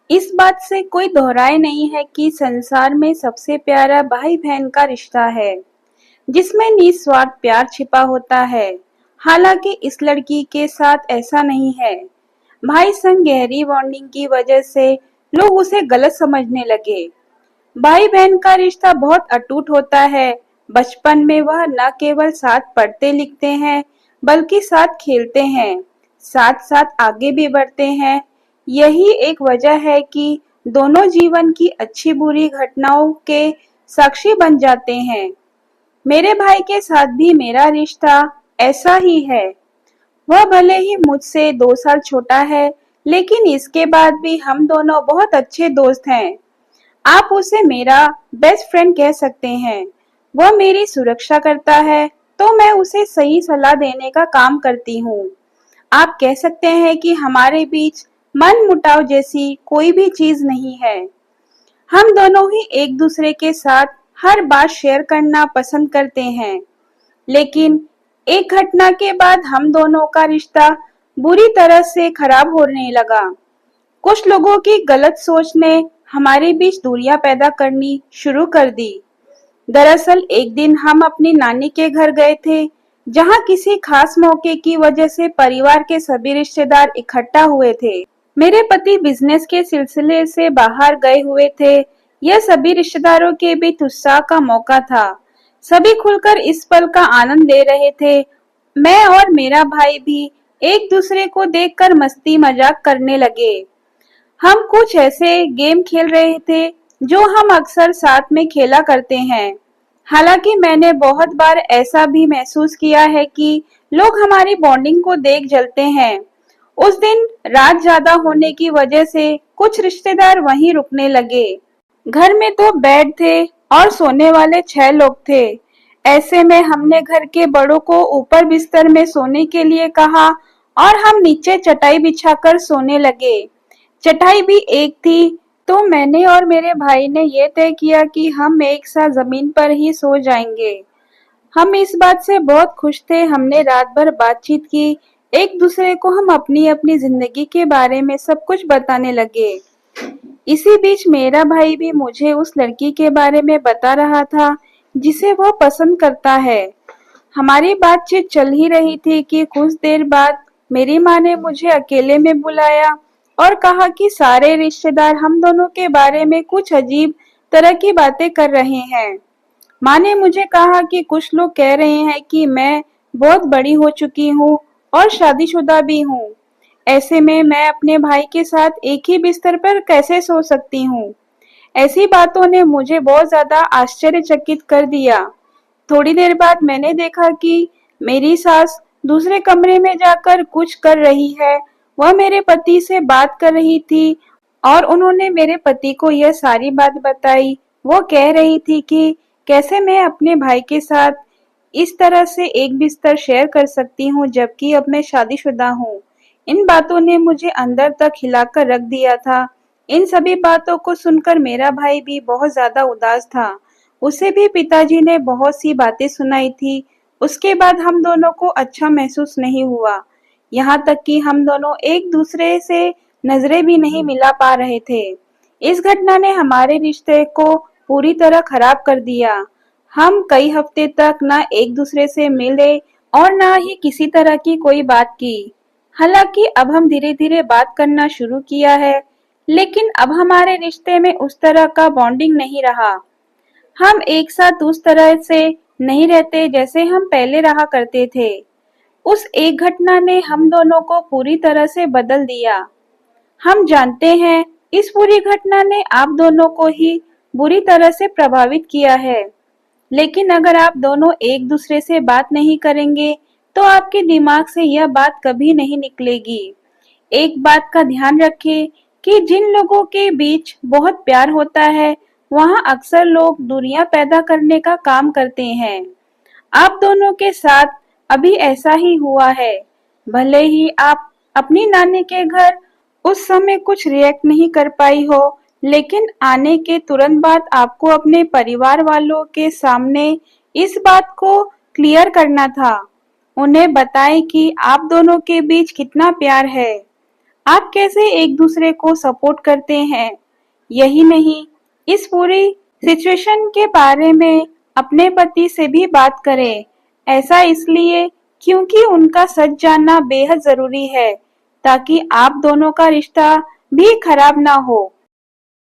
इस बात से कोई दोहराए नहीं है कि संसार में सबसे प्यारा भाई बहन का रिश्ता है, जिसमें निस्वार्थ प्यार छिपा होता है। हालांकि इस लड़की के साथ ऐसा नहीं है। भाई संग गहरी बॉन्डिंग की वजह से लोग उसे गलत समझने लगे। भाई बहन का रिश्ता बहुत अटूट होता है। बचपन में वह न केवल साथ पढ़ते लिखते हैं, बल्कि साथ खेलते हैं, साथ साथ आगे भी बढ़ते हैं। यही एक वजह है कि दोनों जीवन की अच्छी बुरी घटनाओं के साक्षी बन जाते हैं। मेरे भाई के साथ भी मेरा रिश्ता ऐसा ही है। वह भले ही मुझसे 2 साल छोटा है, लेकिन इसके बाद भी हम दोनों बहुत अच्छे दोस्त हैं। आप उसे मेरा बेस्ट फ्रेंड कह सकते हैं। वह मेरी सुरक्षा करता है, तो मैं उसे सही सलाह देने का काम करती हूँ। आप कह सकते हैं कि हमारे बीच मनमुटाव जैसी कोई भी चीज नहीं है। हम दोनों ही एक दूसरे के साथ हर बात शेयर करना पसंद करते हैं। लेकिन एक घटना के बाद हम दोनों का रिश्ता बुरी तरह से खराब होने लगा। कुछ लोगों की गलत सोच ने हमारे बीच दूरियां पैदा करनी शुरू कर दी। दरअसल एक दिन हम अपनी नानी के घर गए थे, जहां किसी खास मौके की वजह से परिवार के सभी रिश्तेदार इकट्ठा हुए थे। मेरे पति बिजनेस के सिलसिले से बाहर गए हुए थे। यह सभी रिश्तेदारों के बीच उत्साह का मौका था। सभी खुलकर इस पल का आनंद ले रहे थे। मैं और मेरा भाई भी एक दूसरे को देखकर मस्ती मजाक करने लगे। हम कुछ ऐसे गेम खेल रहे थे जो हम अक्सर साथ में खेला करते हैं। हालांकि मैंने बहुत बार ऐसा भी महसूस किया है कि लोग हमारी बॉन्डिंग को देख जलते हैं। उस दिन रात ज्यादा होने की वजह से कुछ रिश्तेदार वहीं रुकने लगे। घर में 2 बेड थे और सोने वाले 6 लोग थे। ऐसे में हमने घर के बड़ों को ऊपर बिस्तर में सोने के लिए कहा और हम नीचे चटाई बिछाकर सोने लगे। चटाई भी एक थी, तो मैंने और मेरे भाई ने ये तय किया कि हम एक साथ जमीन पर ही सो जाएंगे। हम इस बात से बहुत खुश थे। हमने रात भर बातचीत की, एक दूसरे को हम अपनी अपनी जिंदगी के बारे में सब कुछ बताने लगे। इसी बीच मेरा भाई भी मुझे उस लड़की के बारे में बता रहा था जिसे वह पसंद करता है। हमारी बातचीत चल ही रही थी कि कुछ देर बाद मेरी माँ ने मुझे अकेले में बुलाया और कहा कि सारे रिश्तेदार हम दोनों के बारे में कुछ अजीब तरह की बातें कर रहे हैं। माँ ने मुझे कहा कि कुछ लोग कह रहे हैं कि मैं बहुत बड़ी हो चुकी हूँ और शादीशुदा भी हूँ। ऐसे में मैं अपने भाई के साथ एक ही बिस्तर पर कैसे सो सकती हूँ। ऐसी बातों ने मुझे बहुत ज्यादा आश्चर्यचकित कर दिया। थोड़ी देर बाद मैंने देखा कि मेरी सास दूसरे कमरे में जाकर कुछ कर रही है। वह मेरे पति से बात कर रही थी और उन्होंने मेरे पति को यह सारी बात बताई। वो कह रही थी कि कैसे मैं अपने भाई के साथ इस तरह से एक बिस्तर शेयर कर सकती हूँ, जबकि अब मैं शादीशुदा हूँ। इन बातों ने मुझे अंदर तक हिलाकर रख दिया था। इन सभी बातों को सुनकर मेरा भाई भी बहुत ज्यादा उदास था। उसे भी पिताजी ने बहुत सी बातें सुनाई थी। उसके बाद हम दोनों को अच्छा महसूस नहीं हुआ। यहाँ तक कि हम दोनों एक दूसरे से नजरें भी नहीं मिला पा रहे थे। इस घटना ने हमारे रिश्ते को पूरी तरह खराब कर दिया। हम कई हफ्ते तक ना एक दूसरे से मिले और ना ही किसी तरह की कोई बात की। हालांकि अब हम धीरे धीरे बात करना शुरू किया है, लेकिन अब हमारे रिश्ते में उस तरह का बॉन्डिंग नहीं रहा। हम एक साथ उस तरह से नहीं रहते जैसे हम पहले रहा करते थे। उस एक घटना ने हम दोनों को पूरी तरह से बदल दिया। हम जानते हैं इस पूरी घटना ने आप दोनों को ही बुरी तरह से प्रभावित किया है। लेकिन अगर आप दोनों एक दूसरे से बात नहीं करेंगे, तो आपके दिमाग से यह बात कभी नहीं निकलेगी। एक बात का ध्यान रखें कि जिन लोगों के बीच बहुत प्यार होता है, वहां अक्सर लोग दूरियां पैदा करने का काम करते हैं। आप दोनों के साथ अभी ऐसा ही हुआ है। भले ही आप अपनी नानी के घर उस समय कुछ रिएक्ट नहीं कर पाई हो, लेकिन आने के तुरंत बाद आपको अपने परिवार वालों के सामने इस बात को क्लियर करना था। उन्हें बताएं कि आप दोनों के बीच कितना प्यार है। आप कैसे एक दूसरे को सपोर्ट करते हैं। यही नहीं, इस पूरी सिचुएशन के बारे में अपने पति से भी बात करें। ऐसा इसलिए क्योंकि उनका सच जानना बेहद जरूरी है, ताकि आप दोनों का रिश्ता भी खराब ना हो।